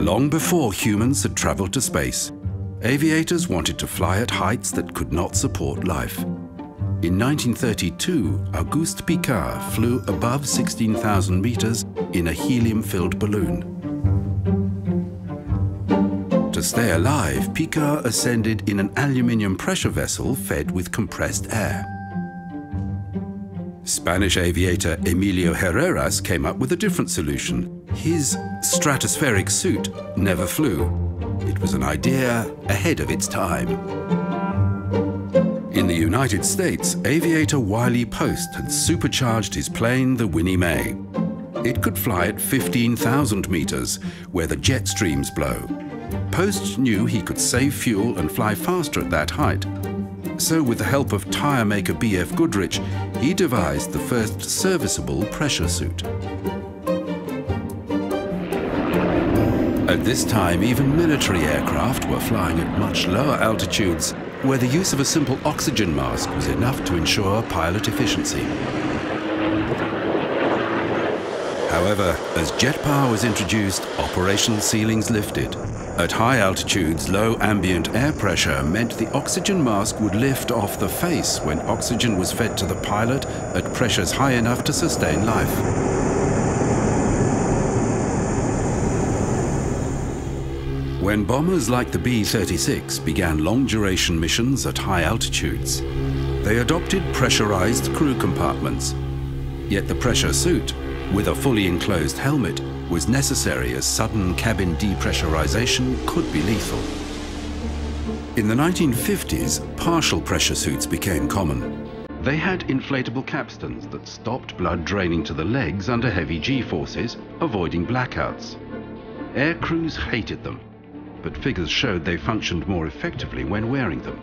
Long before humans had traveled to space, aviators wanted to fly at heights that could not support life. In 1932, Auguste Piccard flew above 16,000 meters in a helium-filled balloon. To stay alive, Piccard ascended in an aluminium pressure vessel fed with compressed air. Spanish aviator Emilio Herreras came up with a different solution. His stratospheric suit never flew. It was an idea ahead of its time. In the United States, aviator Wiley Post had supercharged his plane, the Winnie Mae. It could fly at 15,000 meters, where the jet streams blow. Post knew he could save fuel and fly faster at that height. So with the help of tire maker B.F. Goodrich, he devised the first serviceable pressure suit. At this time, even military aircraft were flying at much lower altitudes, where the use of a simple oxygen mask was enough to ensure pilot efficiency. However, as jet power was introduced, operational ceilings lifted. At high altitudes, low ambient air pressure meant the oxygen mask would lift off the face when oxygen was fed to the pilot at pressures high enough to sustain life. When bombers like the B-36 began long-duration missions at high altitudes, they adopted pressurized crew compartments. Yet the pressure suit, with a fully enclosed helmet, was necessary as sudden cabin depressurization could be lethal. In the 1950s, partial pressure suits became common. They had inflatable capstans that stopped blood draining to the legs under heavy G-forces, avoiding blackouts. Air crews hated them, but figures showed they functioned more effectively when wearing them.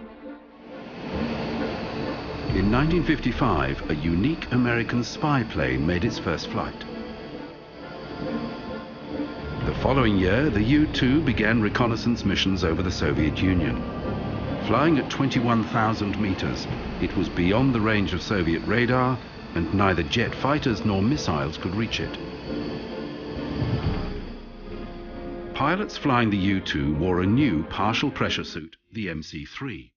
In 1955, a unique American spy plane made its first flight. The following year, the U-2 began reconnaissance missions over the Soviet Union. Flying at 21,000 meters, it was beyond the range of Soviet radar, and neither jet fighters nor missiles could reach it. Pilots flying the U-2 wore a new partial pressure suit, the MC-3.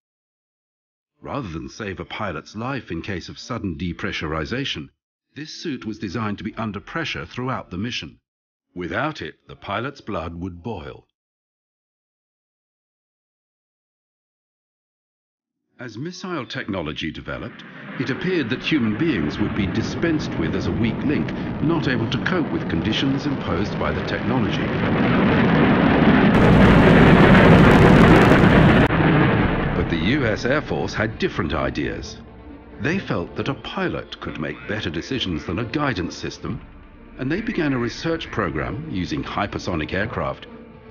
Rather than save a pilot's life in case of sudden depressurization, this suit was designed to be under pressure throughout the mission. Without it, the pilot's blood would boil. As missile technology developed, it appeared that human beings would be dispensed with as a weak link, not able to cope with conditions imposed by the technology. But the US Air Force had different ideas. They felt that a pilot could make better decisions than a guidance system, and they began a research program using hypersonic aircraft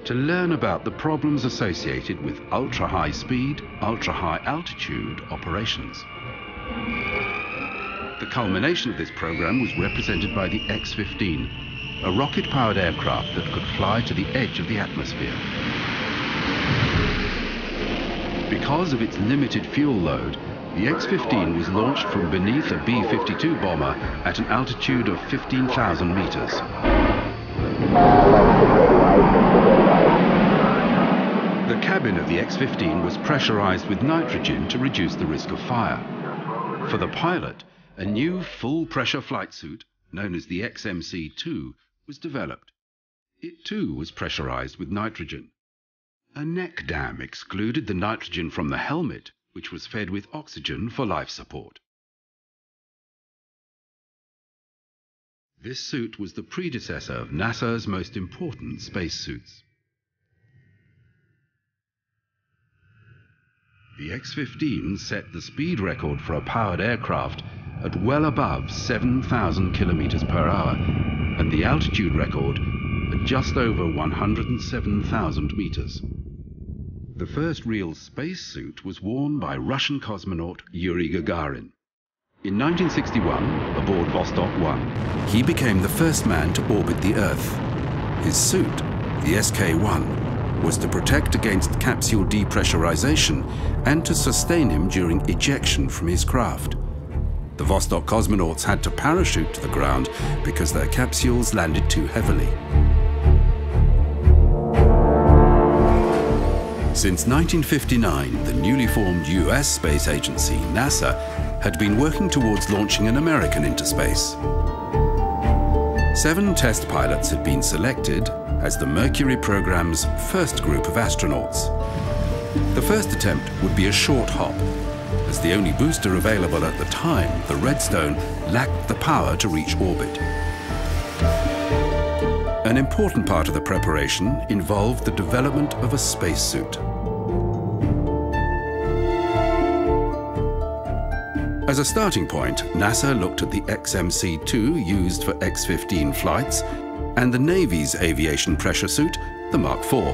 to learn about the problems associated with ultra-high speed, ultra-high altitude operations. The culmination of this program was represented by the X-15, a rocket-powered aircraft that could fly to the edge of the atmosphere. Because of its limited fuel load, the X-15 was launched from beneath a B-52 bomber at an altitude of 15,000 meters. The cabin of the X-15 was pressurized with nitrogen to reduce the risk of fire. For the pilot, a new full-pressure flight suit, known as the XMC-2, was developed. It too was pressurized with nitrogen. A neck dam excluded the nitrogen from the helmet, which was fed with oxygen for life support. This suit was the predecessor of NASA's most important spacesuits. The X-15 set the speed record for a powered aircraft at well above 7,000 kilometers per hour, and the altitude record at just over 107,000 meters. The first real spacesuit was worn by Russian cosmonaut Yuri Gagarin. In 1961, aboard Vostok 1, he became the first man to orbit the Earth. His suit, the SK-1, was to protect against capsule depressurization and to sustain him during ejection from his craft. The Vostok cosmonauts had to parachute to the ground because their capsules landed too heavily. Since 1959, the newly formed US space agency, NASA, had been working towards launching an American into space. 7 test pilots had been selected as the Mercury program's first group of astronauts. The first attempt would be a short hop. As the only booster available at the time, the Redstone lacked the power to reach orbit. An important part of the preparation involved the development of a spacesuit. As a starting point, NASA looked at the XMC-2 used for X-15 flights and the Navy's aviation pressure suit, the Mark IV.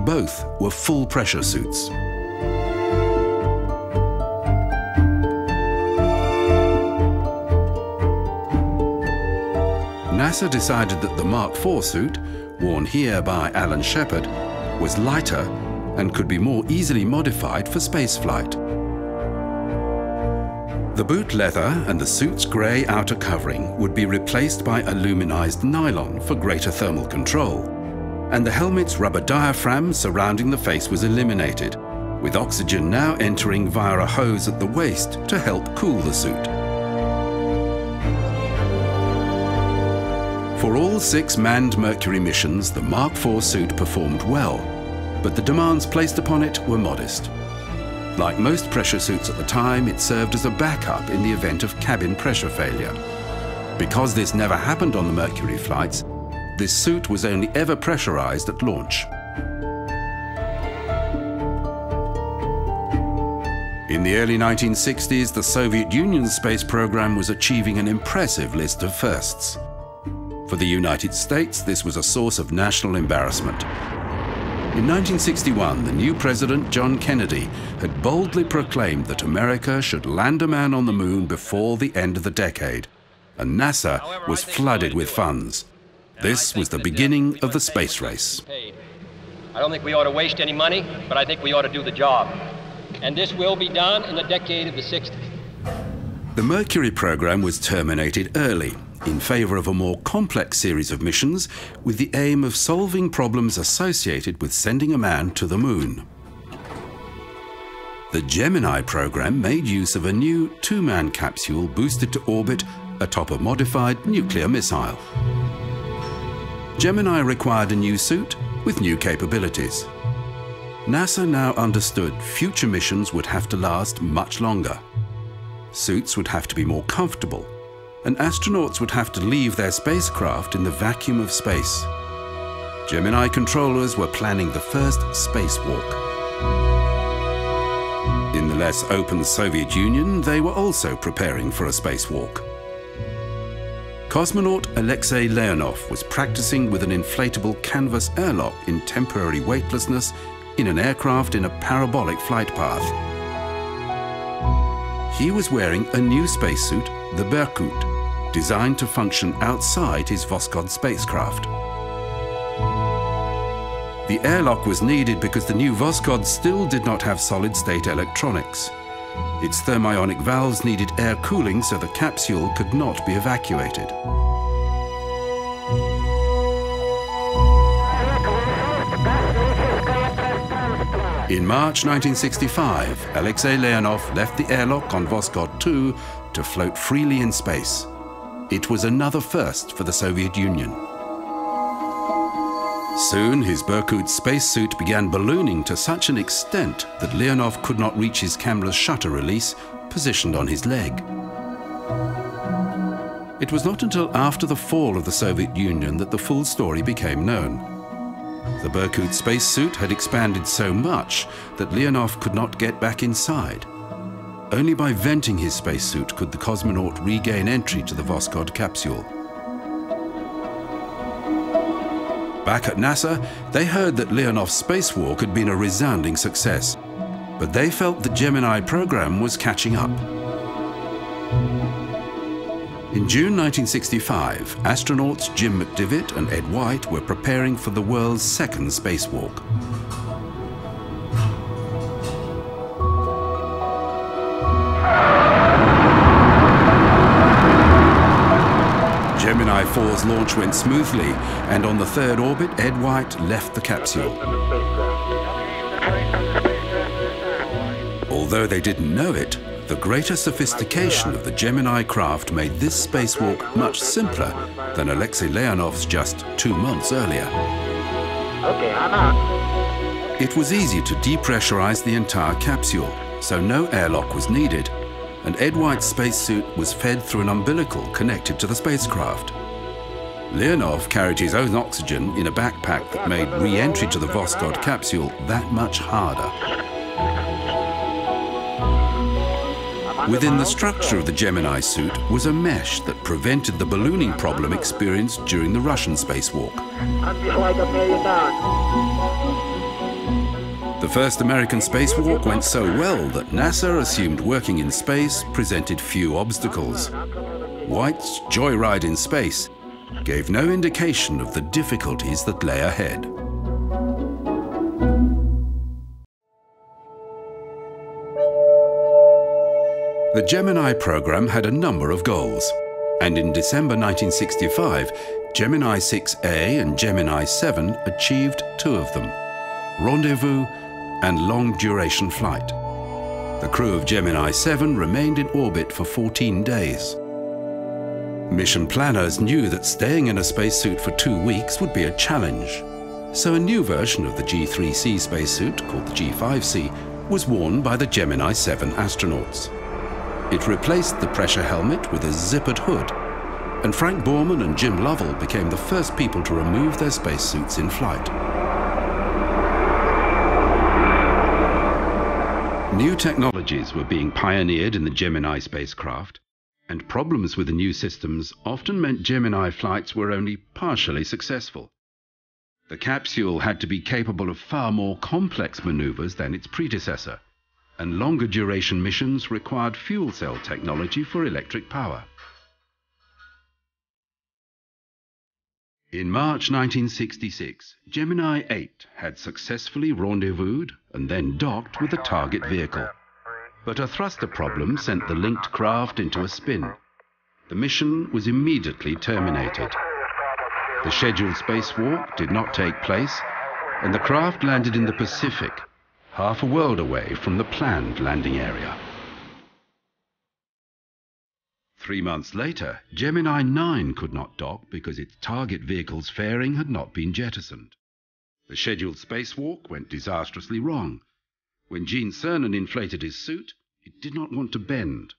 Both were full pressure suits. NASA decided that the Mark IV suit, worn here by Alan Shepard, was lighter and could be more easily modified for spaceflight. The boot leather and the suit's grey outer covering would be replaced by aluminized nylon for greater thermal control, and the helmet's rubber diaphragm surrounding the face was eliminated, with oxygen now entering via a hose at the waist to help cool the suit. For all 6 manned Mercury missions, the Mark IV suit performed well, but the demands placed upon it were modest. Like most pressure suits at the time, it served as a backup in the event of cabin pressure failure. Because this never happened on the Mercury flights, this suit was only ever pressurized at launch. In the early 1960s, the Soviet Union's space program was achieving an impressive list of firsts. For the United States, this was a source of national embarrassment. In 1961, the new president, John Kennedy, had boldly proclaimed that America should land a man on the moon before the end of the decade, and NASA was flooded with funds. This was the beginning of the space race. I don't think we ought to waste any money, but I think we ought to do the job. And this will be done in the decade of the 60s. The Mercury program was terminated early, in favor of a more complex series of missions with the aim of solving problems associated with sending a man to the moon. The Gemini program made use of a new 2-man capsule boosted to orbit atop a modified nuclear missile. Gemini required a new suit with new capabilities. NASA now understood future missions would have to last much longer. Suits would have to be more comfortable, and astronauts would have to leave their spacecraft in the vacuum of space. Gemini controllers were planning the first spacewalk. In the less open Soviet Union, they were also preparing for a spacewalk. Cosmonaut Alexei Leonov was practicing with an inflatable canvas airlock in temporary weightlessness in an aircraft in a parabolic flight path. He was wearing a new spacesuit, the Berkut, designed to function outside his Voskhod spacecraft. The airlock was needed because the new Voskhod still did not have solid-state electronics. Its thermionic valves needed air cooling so the capsule could not be evacuated. In March 1965, Alexei Leonov left the airlock on Voskhod 2 to float freely in space. It was another first for the Soviet Union. Soon, his Berkut spacesuit began ballooning to such an extent that Leonov could not reach his camera's shutter release, positioned on his leg. It was not until after the fall of the Soviet Union that the full story became known. The Berkut spacesuit had expanded so much that Leonov could not get back inside. Only by venting his spacesuit could the cosmonaut regain entry to the Voskhod capsule. Back at NASA, they heard that Leonov's spacewalk had been a resounding success, but they felt the Gemini program was catching up. In June 1965, astronauts Jim McDivitt and Ed White were preparing for the world's second spacewalk. Gemini 4's launch went smoothly, and on the 3rd orbit, Ed White left the capsule. Although they didn't know it, the greater sophistication of the Gemini craft made this spacewalk much simpler than Alexei Leonov's just 2 months earlier. Okay, I'm out. It was easy to depressurize the entire capsule, so no airlock was needed, and Ed White's spacesuit was fed through an umbilical connected to the spacecraft. Leonov carried his own oxygen in a backpack that made re-entry to the Voskhod capsule that much harder. Within the structure of the Gemini suit was a mesh that prevented the ballooning problem experienced during the Russian spacewalk. I'm just like $1 million. The first American spacewalk went so well that NASA assumed working in space presented few obstacles. White's joyride in space gave no indication of the difficulties that lay ahead. The Gemini program had a number of goals, and in December 1965, Gemini 6A and Gemini 7 achieved 2 of them: rendezvous and long-duration flight. The crew of Gemini 7 remained in orbit for 14 days. Mission planners knew that staying in a spacesuit for 2 weeks would be a challenge, so a new version of the G3C spacesuit, called the G5C, was worn by the Gemini 7 astronauts. It replaced the pressure helmet with a zippered hood, and Frank Borman and Jim Lovell became the first people to remove their spacesuits in flight. New technologies were being pioneered in the Gemini spacecraft, and problems with the new systems often meant Gemini flights were only partially successful. The capsule had to be capable of far more complex maneuvers than its predecessor, and longer duration missions required fuel cell technology for electric power. In March 1966, Gemini 8 had successfully rendezvoused and then docked with a target vehicle. But a thruster problem sent the linked craft into a spin. The mission was immediately terminated. The scheduled spacewalk did not take place, and the craft landed in the Pacific, half a world away from the planned landing area. 3 months later, Gemini 9 could not dock because its target vehicle's fairing had not been jettisoned. The scheduled spacewalk went disastrously wrong. When Gene Cernan inflated his suit, it did not want to bend.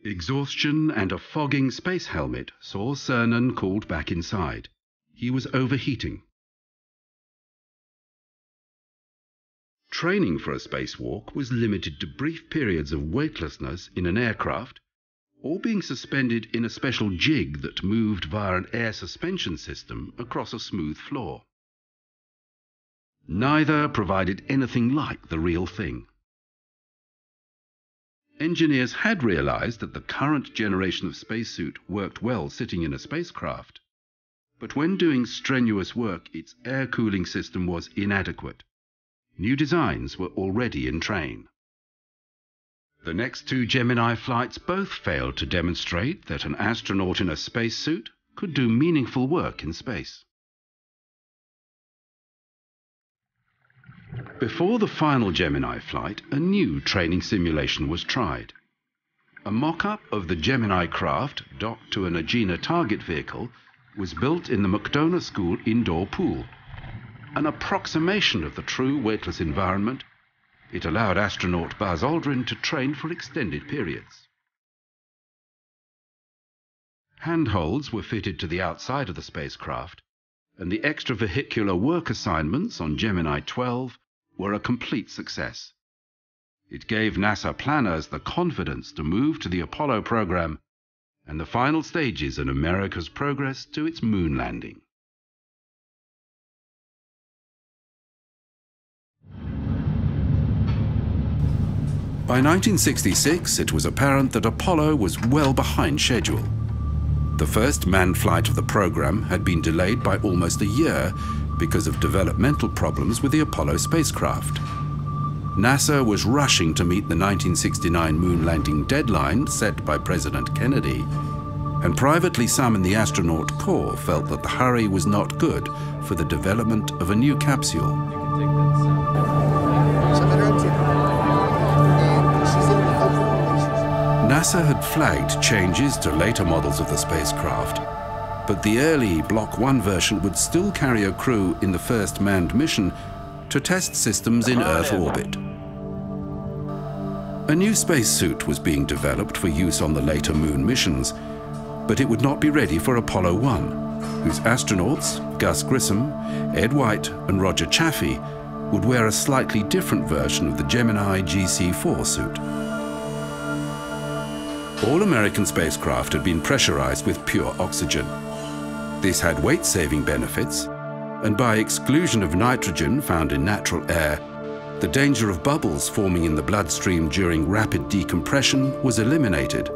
Exhaustion and a fogging space helmet saw Cernan called back inside. He was overheating. Training for a spacewalk was limited to brief periods of weightlessness in an aircraft, or being suspended in a special jig that moved via an air suspension system across a smooth floor. Neither provided anything like the real thing. Engineers had realized that the current generation of spacesuit worked well sitting in a spacecraft, but when doing strenuous work, its air cooling system was inadequate. New designs were already in train. The next 2 Gemini flights both failed to demonstrate that an astronaut in a spacesuit could do meaningful work in space. Before the final Gemini flight, a new training simulation was tried. A mock-up of the Gemini craft docked to an Agena target vehicle was built in the McDonough School indoor pool. An approximation of the true weightless environment, it allowed astronaut Buzz Aldrin to train for extended periods. Handholds were fitted to the outside of the spacecraft, and the extravehicular work assignments on Gemini 12 were a complete success. It gave NASA planners the confidence to move to the Apollo program and the final stages in America's progress to its moon landing. By 1966, it was apparent that Apollo was well behind schedule. The first manned flight of the program had been delayed by almost a year because of developmental problems with the Apollo spacecraft. NASA was rushing to meet the 1969 moon landing deadline set by President Kennedy, and privately some in the astronaut corps felt that the hurry was not good for the development of a new capsule. NASA had flagged changes to later models of the spacecraft, but the early Block 1 version would still carry a crew in the first manned mission to test systems in Earth orbit. A new spacesuit was being developed for use on the later moon missions, but it would not be ready for Apollo 1, whose astronauts, Gus Grissom, Ed White and Roger Chaffee, would wear a slightly different version of the Gemini GC-4 suit. All American spacecraft had been pressurized with pure oxygen. This had weight-saving benefits, and by exclusion of nitrogen found in natural air, the danger of bubbles forming in the bloodstream during rapid decompression was eliminated.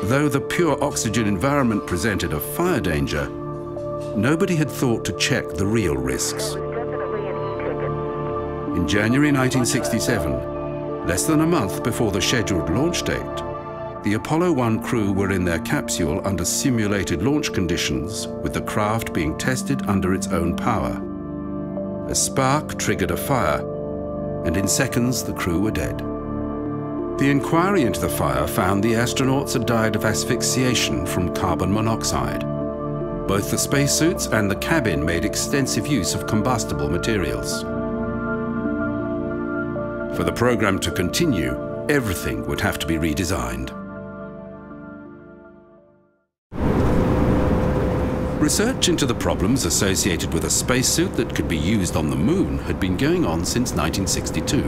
Though the pure oxygen environment presented a fire danger, nobody had thought to check the real risks. In January 1967, less than a month before the scheduled launch date, the Apollo 1 crew were in their capsule under simulated launch conditions, with the craft being tested under its own power. A spark triggered a fire, and in seconds the crew were dead. The inquiry into the fire found the astronauts had died of asphyxiation from carbon monoxide. Both the spacesuits and the cabin made extensive use of combustible materials. For the program to continue, everything would have to be redesigned. Research into the problems associated with a spacesuit that could be used on the moon had been going on since 1962.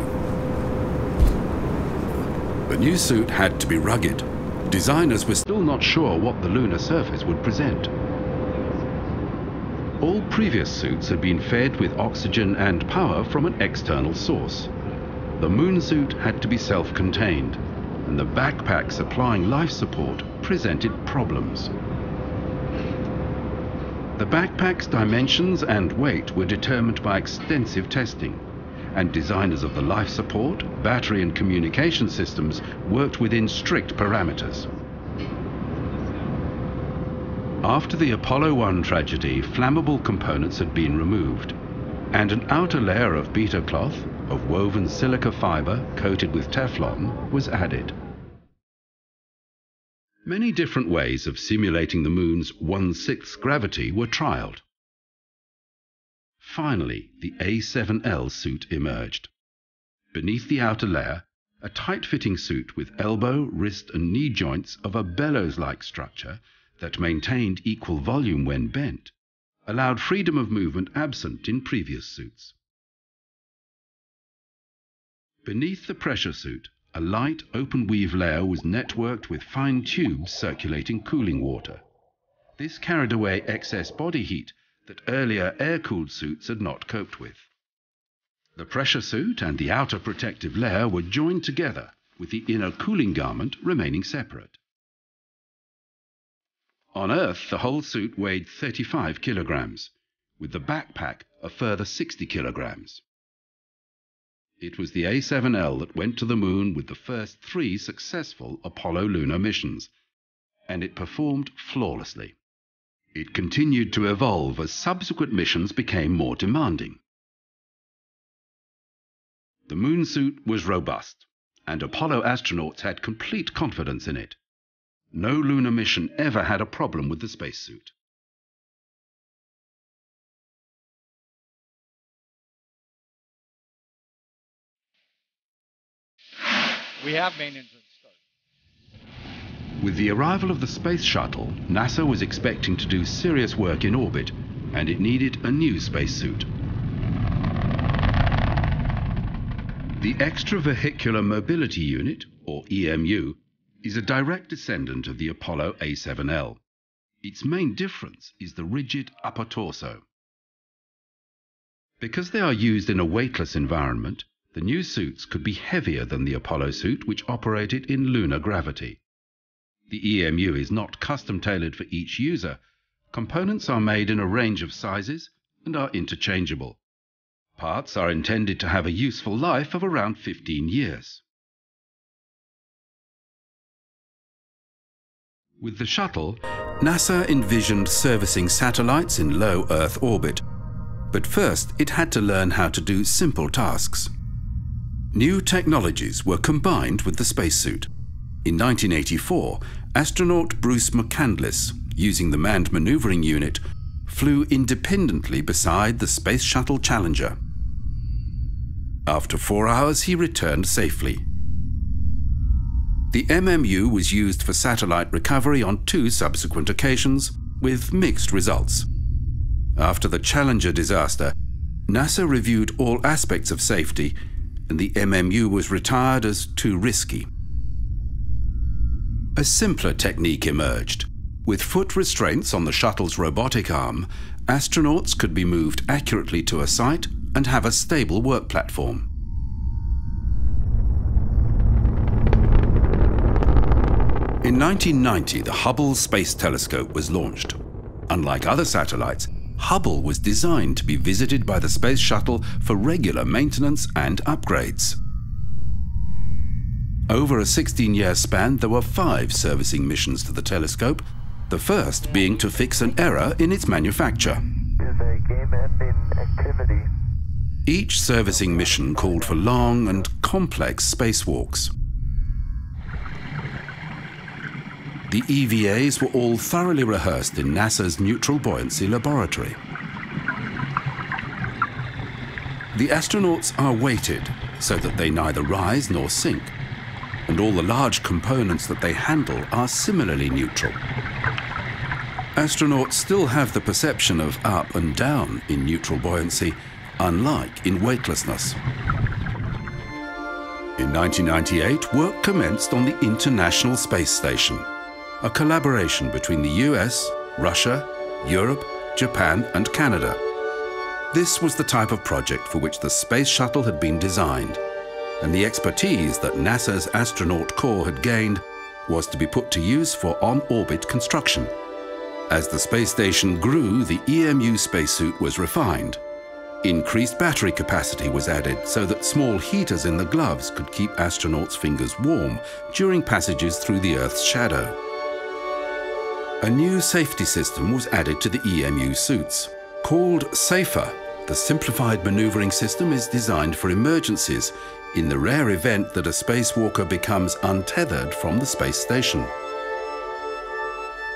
The new suit had to be rugged. Designers were still not sure what the lunar surface would present. All previous suits had been fed with oxygen and power from an external source. The moon suit had to be self-contained, and the backpack supplying life support presented problems. The backpack's dimensions and weight were determined by extensive testing, and designers of the life support, battery and communication systems worked within strict parameters. After the Apollo 1 tragedy, flammable components had been removed, and an outer layer of beta cloth, of woven silica fiber coated with Teflon, was added. Many different ways of simulating the moon's 1/6 gravity were trialed. Finally, the A7L suit emerged. Beneath the outer layer, a tight-fitting suit with elbow, wrist and knee joints of a bellows-like structure that maintained equal volume when bent, allowed freedom of movement absent in previous suits. Beneath the pressure suit, a light open-weave layer was networked with fine tubes circulating cooling water. This carried away excess body heat that earlier air-cooled suits had not coped with. The pressure suit and the outer protective layer were joined together, with the inner cooling garment remaining separate. On Earth, the whole suit weighed 35 kilograms, with the backpack a further 60 kilograms. It was the A7L that went to the moon with the first 3 successful Apollo lunar missions, and it performed flawlessly. It continued to evolve as subsequent missions became more demanding. The moon suit was robust, and Apollo astronauts had complete confidence in it. No lunar mission ever had a problem with the spacesuit. We have maintenance start. With the arrival of the space shuttle, NASA was expecting to do serious work in orbit, and it needed a new spacesuit. The Extravehicular Mobility Unit, or EMU, is a direct descendant of the Apollo A7L. Its main difference is the rigid upper torso. Because they are used in a weightless environment, the new suits could be heavier than the Apollo suit, which operated in lunar gravity. The EMU is not custom-tailored for each user. Components are made in a range of sizes and are interchangeable. Parts are intended to have a useful life of around 15 years. With the shuttle, NASA envisioned servicing satellites in low Earth orbit, but first it had to learn how to do simple tasks. New technologies were combined with the spacesuit. In 1984, astronaut Bruce McCandless, using the Manned Maneuvering Unit, flew independently beside the Space Shuttle Challenger. After 4 hours, he returned safely. The MMU was used for satellite recovery on 2 subsequent occasions, with mixed results. After the Challenger disaster, NASA reviewed all aspects of safety, and the MMU was retired as too risky. A simpler technique emerged. With foot restraints on the shuttle's robotic arm, astronauts could be moved accurately to a site and have a stable work platform. In 1990, the Hubble Space Telescope was launched. Unlike other satellites, Hubble was designed to be visited by the Space Shuttle for regular maintenance and upgrades. Over a 16-year span, there were 5 servicing missions to the telescope, the first being to fix an error in its manufacture. Is a game-ending activity. Each servicing mission called for long and complex spacewalks. The EVAs were all thoroughly rehearsed in NASA's Neutral Buoyancy Laboratory. The astronauts are weighted so that they neither rise nor sink, and all the large components that they handle are similarly neutral. Astronauts still have the perception of up and down in neutral buoyancy, unlike in weightlessness. In 1998, work commenced on the International Space Station, a collaboration between the US, Russia, Europe, Japan and Canada. This was the type of project for which the Space Shuttle had been designed, and the expertise that NASA's astronaut corps had gained was to be put to use for on-orbit construction. As the space station grew, the EMU spacesuit was refined. Increased battery capacity was added so that small heaters in the gloves could keep astronauts' fingers warm during passages through the Earth's shadow. A new safety system was added to the EMU suits. Called SAFER, the Simplified Maneuvering System is designed for emergencies in the rare event that a spacewalker becomes untethered from the space station.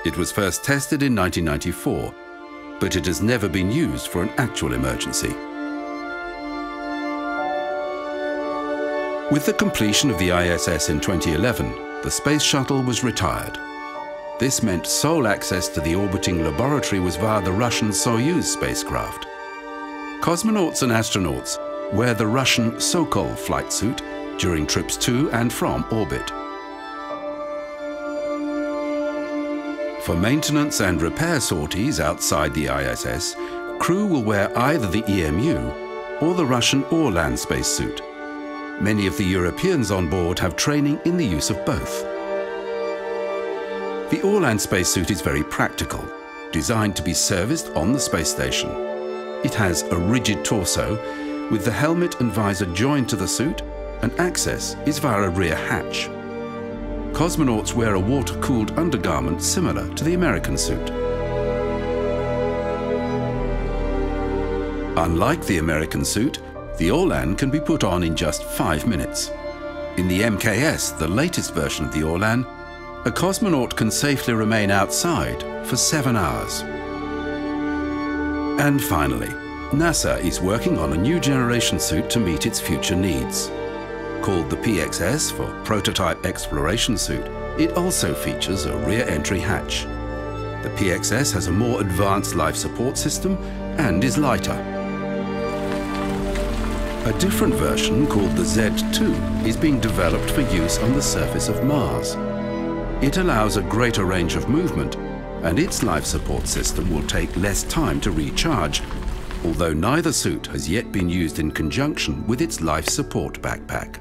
It was first tested in 1994, but it has never been used for an actual emergency. With the completion of the ISS in 2011, the Space Shuttle was retired. This meant sole access to the orbiting laboratory was via the Russian Soyuz spacecraft. Cosmonauts and astronauts wear the Russian Sokol flight suit during trips to and from orbit. For maintenance and repair sorties outside the ISS, crew will wear either the EMU or the Russian Orlan spacesuit. Many of the Europeans on board have training in the use of both. The Orlan spacesuit is very practical, designed to be serviced on the space station. It has a rigid torso, with the helmet and visor joined to the suit, and access is via a rear hatch. Cosmonauts wear a water-cooled undergarment similar to the American suit. Unlike the American suit, the Orlan can be put on in just 5 minutes. In the MKS, the latest version of the Orlan, a cosmonaut can safely remain outside for 7 hours. And finally, NASA is working on a new generation suit to meet its future needs. Called the PXS for Prototype Exploration Suit, it also features a rear entry hatch. The PXS has a more advanced life support system and is lighter. A different version, called the Z2, is being developed for use on the surface of Mars. It allows a greater range of movement, and its life support system will take less time to recharge, although neither suit has yet been used in conjunction with its life support backpack.